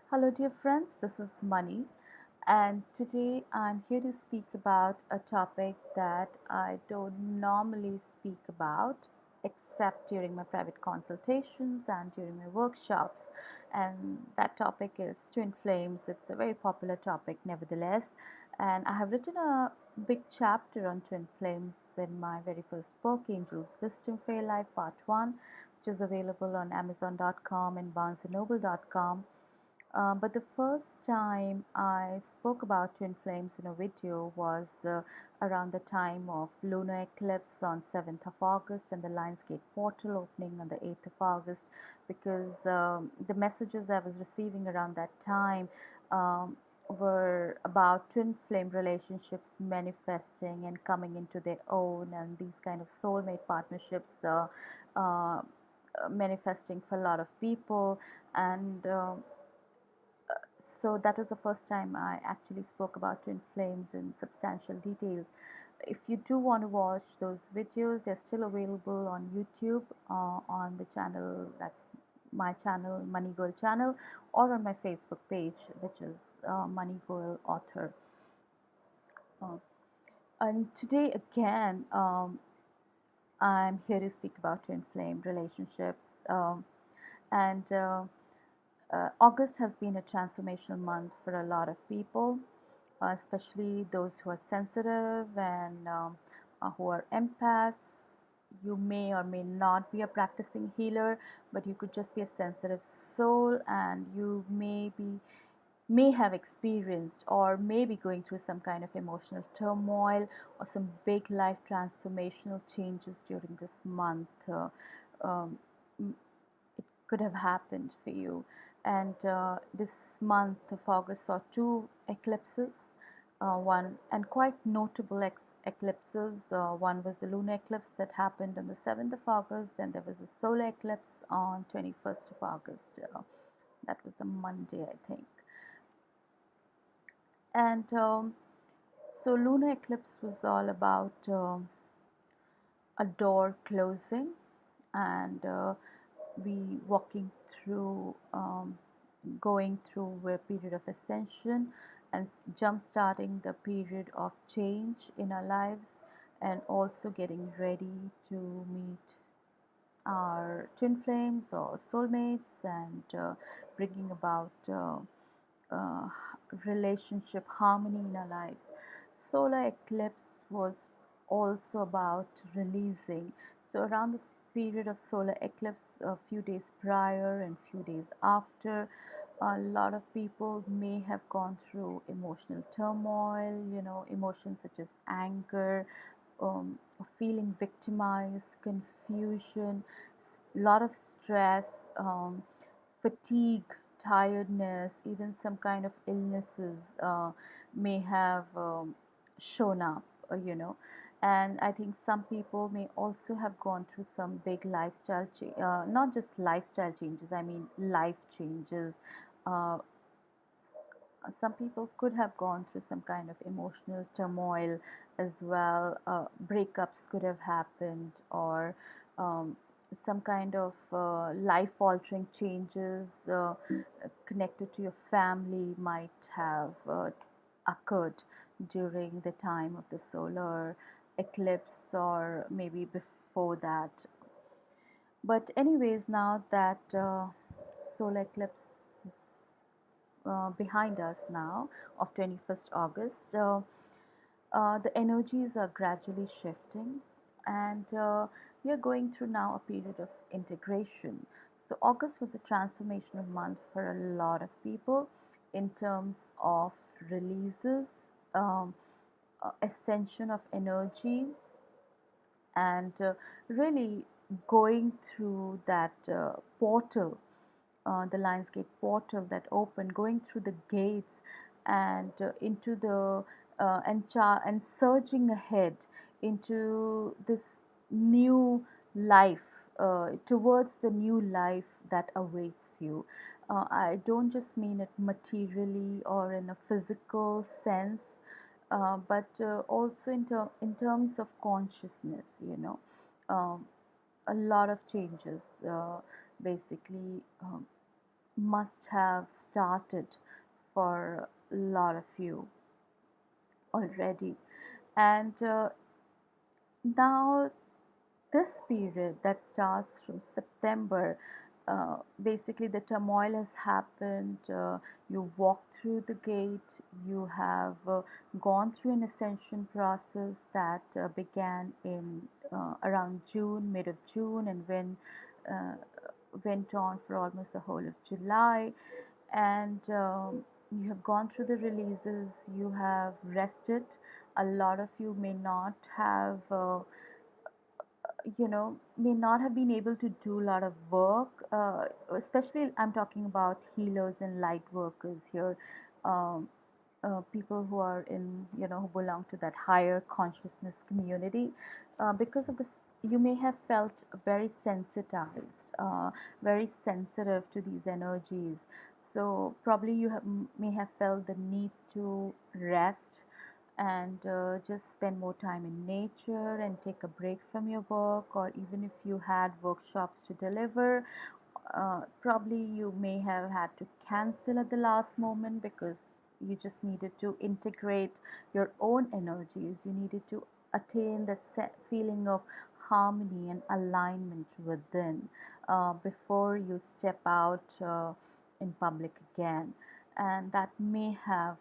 Hello, dear friends, this is Money, and today I'm here to speak about a topic that I don't normally speak about except during my private consultations and during my workshops. And that topic is twin flames. It's a very popular topic, nevertheless. And I have written a big chapter on twin flames in my very first book, Angel's Wisdom for Your Life, Part 1, which is available on Amazon.com and BarnesandNoble.com. But the first time I spoke about twin flames in a video was around the time of lunar eclipse on 7th of August and the Lionsgate portal opening on the 8th of August, because the messages I was receiving around that time were about twin flame relationships manifesting and coming into their own, and these kind of soulmate partnerships uh, manifesting for a lot of people. And so that was the first time I actually spoke about twin flames in substantial details. If you do want to watch those videos, they're still available on YouTube, on the channel that's my channel, Money Goel channel, or on my Facebook page, which is Money Goel Author. Uh, and today again, I'm here to speak about twin flame relationships. And August has been a transformational month for a lot of people, especially those who are sensitive and who are empaths. You may or may not be a practicing healer, but you could just be a sensitive soul, and you may have experienced or may be going through some kind of emotional turmoil or some big life transformational changes during this month. Um, it could have happened for you. And this month of August saw two eclipses, one and quite notable eclipses. One was the lunar eclipse that happened on the 7th of August, then there was a solar eclipse on 21st of August. That was a Monday, I think. And so lunar eclipse was all about a door closing and we walking through, going through a period of ascension and jump starting the period of change in our lives, and also getting ready to meet our twin flames or soulmates, and bringing about uh, relationship harmony in our lives. Solar eclipse was also about releasing. So around this period of solar eclipse, a few days prior and few days after, a lot of people may have gone through emotional turmoil, emotions such as anger, feeling victimized, confusion, a lot of stress, fatigue, tiredness, even some kind of illnesses may have shown up, And I think some people may also have gone through some big lifestyle, not just lifestyle changes, I mean life changes. Uh, some people could have gone through some kind of emotional turmoil as well. Breakups could have happened, or um, some kind of life altering changes connected to your family might have occurred during the time of the solar eclipse, or maybe before that. But, anyways, now that solar eclipse behind us now of 21st August, the energies are gradually shifting, and we are going through now a period of integration. So, August was a transformational month for a lot of people in terms of releases, um, ascension of energy, and really going through that portal, the Lionsgate portal that opened, going through the gates and into the and surging ahead into this new life, towards the new life that awaits you. I don't just mean it materially or in a physical sense, but also in terms of consciousness, Um, a lot of changes basically must have started for a lot of you already. And now this period that starts from September, basically the turmoil has happened. You walk through the gate, you have gone through an ascension process that began in around June, mid of June, and uh, went on for almost the whole of July. And you have gone through the releases, you have rested. A lot of you may not have. May not have been able to do a lot of work, especially I'm talking about healers and light workers here, um, people who are in, who belong to that higher consciousness community. Because of this, you may have felt very sensitized, very sensitive to these energies. So probably you may have felt the need to rest and just spend more time in nature and take a break from your work, or even if you had workshops to deliver, probably you may have had to cancel at the last moment because you just needed to integrate your own energies. You needed to attain that feeling of harmony and alignment within before you step out in public again. And that may have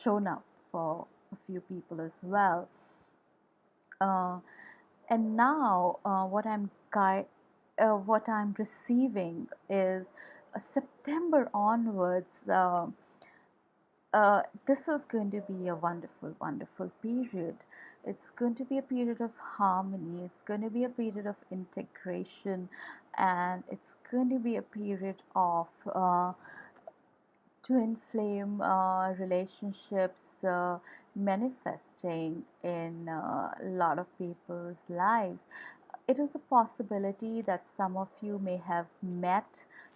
shown up for a few people as well. Uh, and now, what I'm receiving is September onwards. This is going to be a wonderful, wonderful period. It's going to be a period of harmony. It's going to be a period of integration, and it's going to be a period of twin flame relationships manifesting in a lot of people's lives. It is a possibility that some of you may have met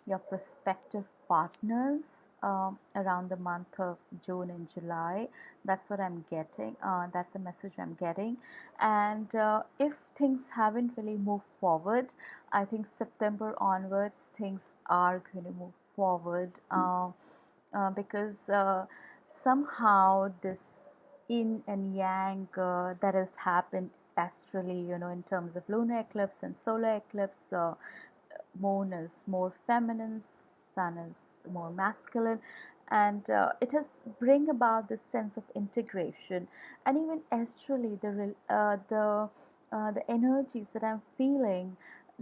your prospective partners around the month of June and July. That's what I'm getting. That's the message I'm getting. And if things haven't really moved forward, I think September onwards, things are going to move forward. Because somehow this yin and yang that has happened astrally, in terms of lunar eclipse and solar eclipse, moon is more feminine, sun is more masculine, and it has bring about this sense of integration. And even astrally, the energies that I'm feeling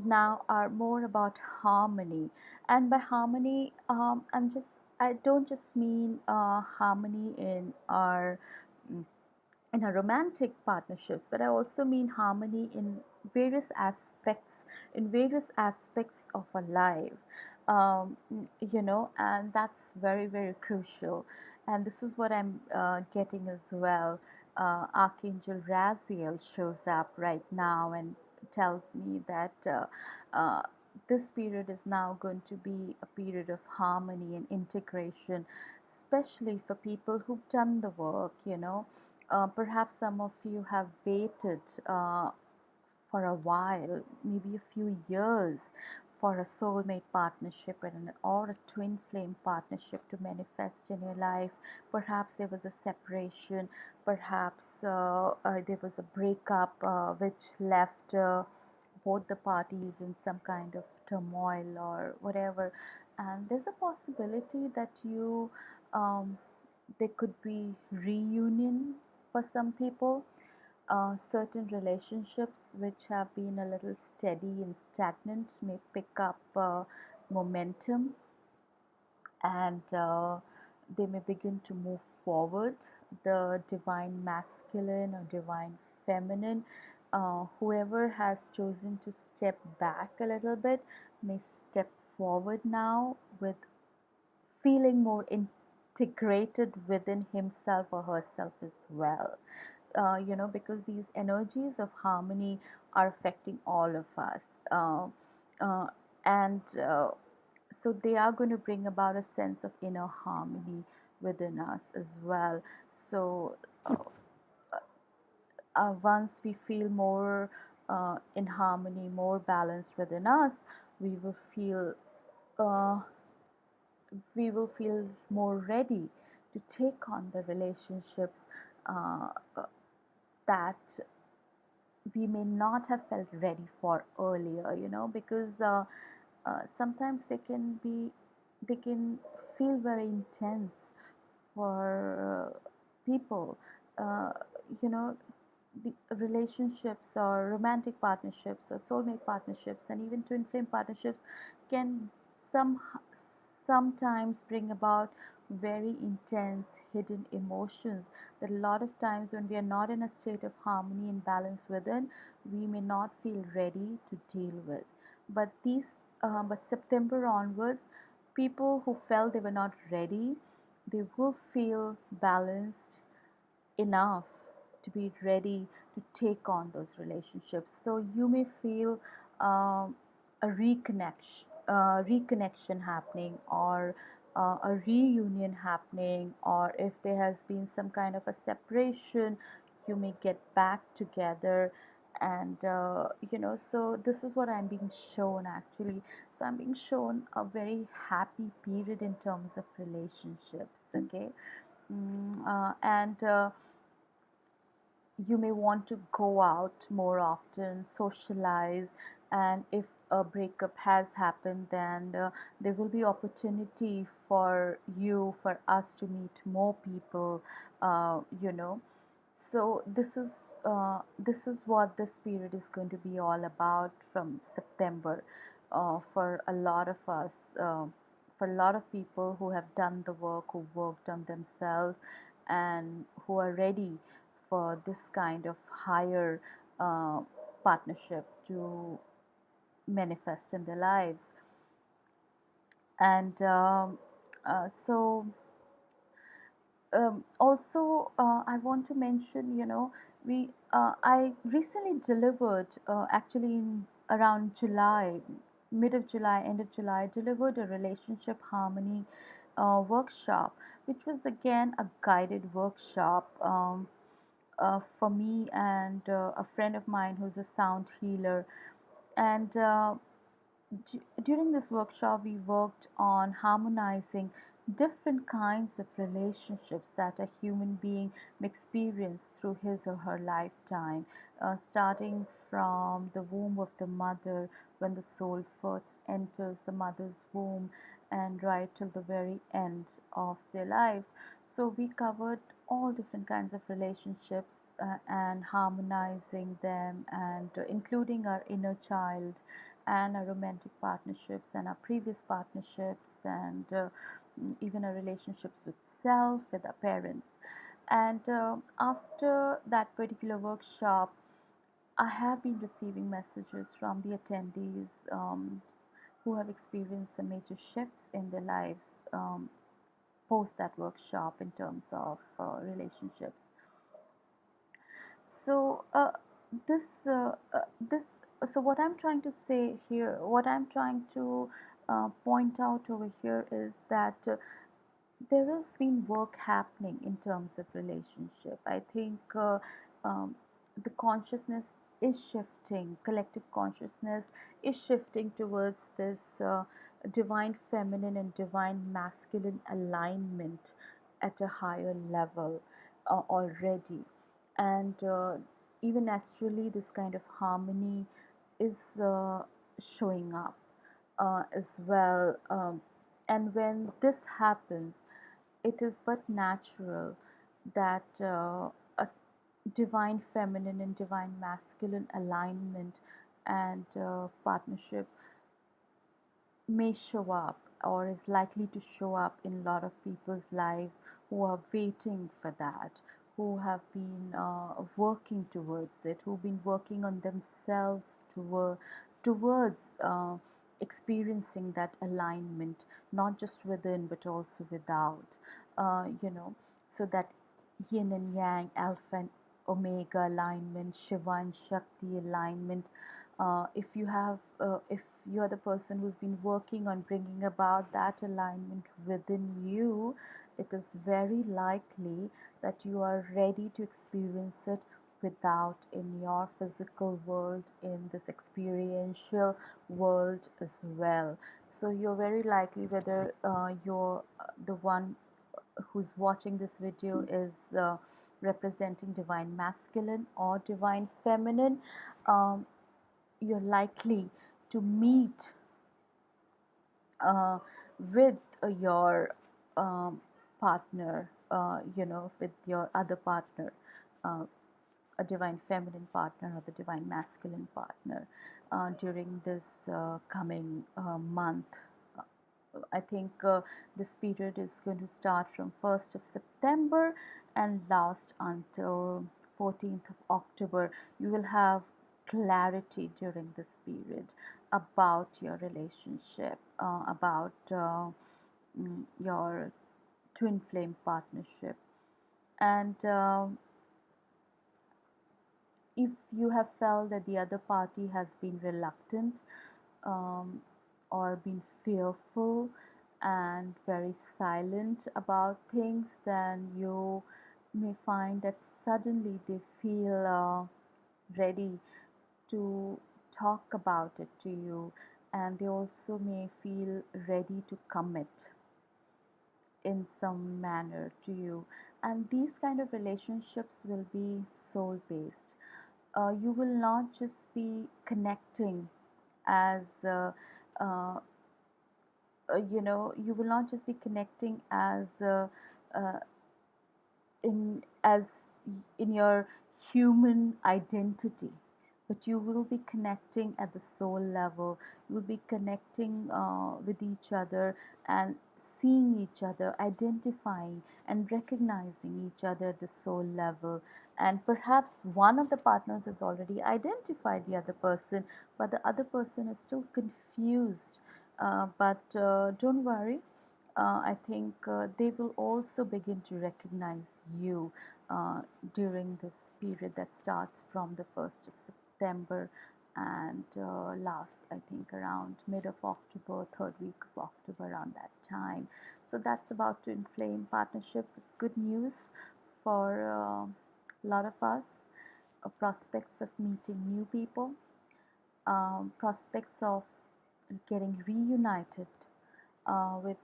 now are more about harmony. And by harmony, I don't just mean harmony mm, in our romantic partnerships, but I also mean harmony various aspects, in various aspects of our life. And that's very, very crucial. And this is what I'm getting as well. Archangel Raziel shows up right now and tells me that this period is now going to be a period of harmony and integration, especially for people who've done the work. Perhaps some of you have waited for a while, maybe a few years, for a soulmate partnership or a twin flame partnership to manifest in your life. Perhaps there was a separation, perhaps there was a breakup which left both the parties in some kind of turmoil or whatever. And there's a possibility that there could be reunions for some people. Certain relationships which have been a little steady and stagnant may pick up momentum, and they may begin to move forward. The divine masculine or divine feminine, whoever has chosen to step back a little bit, may step forward now with feeling more integrated within himself or herself as well. Because these energies of harmony are affecting all of us. Uh, uh, and So they are going to bring about a sense of inner harmony within us as well. So once we feel more in harmony, more balanced within us, we will feel uh, we will feel more ready to take on the relationships uh, uh, that we may not have felt ready for earlier, because sometimes they can feel very intense for people. Uh, you know, the relationships or romantic partnerships or soulmate partnerships and even twin flame partnerships can some sometimes bring about very intense hidden emotions that a lot of times when we are not in a state of harmony and balance within, we may not feel ready to deal with. But September onwards, people who felt they were not ready, they will feel balanced enough to be ready to take on those relationships. So you may feel a reconnection happening, or a reunion happening, or if there has been some kind of a separation, you may get back together. And so this is what I'm being shown actually. So I'm being shown a very happy period in terms of relationships. Okay. And you may want to go out more often, socialize, and if a breakup has happened, then there will be opportunity for us to meet more people, you know. So this is what this period is going to be all about from September, for a lot of us, uh, for a lot of people who have done the work, who worked on themselves, and who are ready for this kind of higher uh, partnership to manifest in their lives. And also, I want to mention, I recently delivered, actually in around July, mid of July, end of July, delivered a relationship harmony workshop, which was again a guided workshop. For me and a friend of mine who's a sound healer. And during this workshop, we worked on harmonizing different kinds of relationships that a human being may experience through his or her lifetime, starting from the womb of the mother when the soul first enters the mother's womb, and right till the very end of their lives. So we covered all different kinds of relationships, and harmonizing them, and including our inner child and our romantic partnerships and our previous partnerships, and even our relationships with self, with our parents. And after that particular workshop, I have been receiving messages from the attendees, who have experienced some major shifts in their lives, post that workshop in terms of relationships. So this this so what I'm trying to say here, what I'm trying to point out over here is that there has been work happening in terms of relationship. I think the consciousness is shifting, collective consciousness is shifting towards this divine feminine and divine masculine alignment at a higher level already. And even astrally, this kind of harmony is showing up as well. And when this happens, it is but natural that a divine feminine and divine masculine alignment and partnership may show up, or is likely to show up in a lot of people's lives who are waiting for that, who have been working towards it, who've been working on themselves towards experiencing that alignment, not just within but also without. You know, so that yin and yang, alpha and omega alignment, Shiva and Shakti alignment. If you're the person who's been working on bringing about that alignment within you, it is very likely that you are ready to experience it without in your physical world, in this experiential world as well. So you're very likely, whether you're the one who's watching this video is representing divine masculine or divine feminine, um, you're likely to meet uh, with your um, partner, with your other partner, uh, a divine feminine partner or the divine masculine partner during this coming month. I think this period is going to start from 1st of September and last until 14th of October. You will have clarity during this period about your relationship, about your twin flame partnership. And if you have felt that the other party has been reluctant um, or been fearful and very silent about things, then you may find that suddenly they feel ready to talk about it to you, and they also may feel ready to commit in some manner to you. And these kind of relationships will be soul based. You will not just be connecting as uh, you will not just be connecting uh, as in your human identity, but you will be connecting at the soul level. You will be connecting with each other and seeing each other, identifying and recognizing each other at the soul level. And perhaps one of the partners has already identified the other person, but the other person is still confused. But don't worry, I think they will also begin to recognize you uh, during this period that starts from the 1st of September and lasts, I think, around mid of October, third week of October, around that time. So that's about to inflame partnerships. It's good news for a lot of us, prospects of meeting new people, prospects of getting reunited with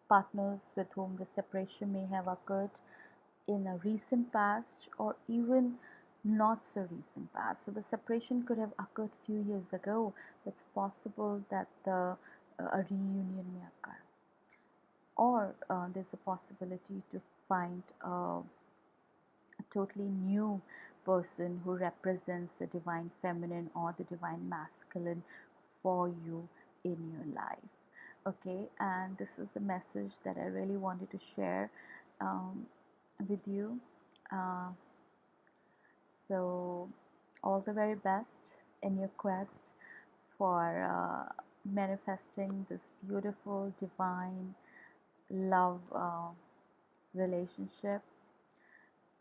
partners with whom the separation may have occurred in a recent past or even not so recent past. So the separation could have occurred few years ago. It's possible that a reunion may occur, or there's a possibility to find a totally new person who represents the divine feminine or the divine masculine for you in your life. Okay, and this is the message that I really wanted to share um, with you. Uh, so, all the very best in your quest for manifesting this beautiful, divine love relationship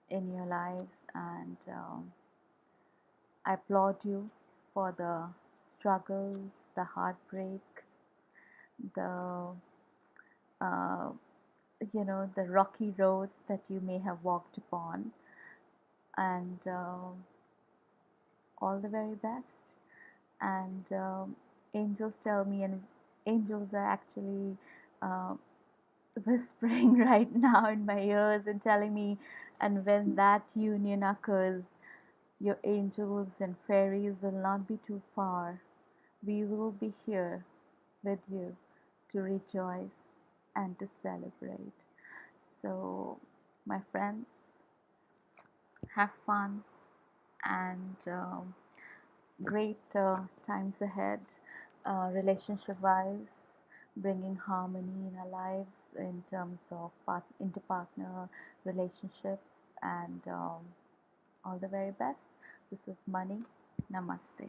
in your lives. And I applaud you for the struggles, the heartbreak, the uh, the rocky roads that you may have walked upon, and all the very best. And angels tell me, and angels are actually uh, whispering right now in my ears and telling me, and when that union occurs, your angels and fairies will not be too far. We will be here with you to rejoice and to celebrate. So, my friends, have fun and great times ahead, relationship wise, bringing harmony in our lives in terms of interpartner relationships, and all the very best. This is Money. Namaste.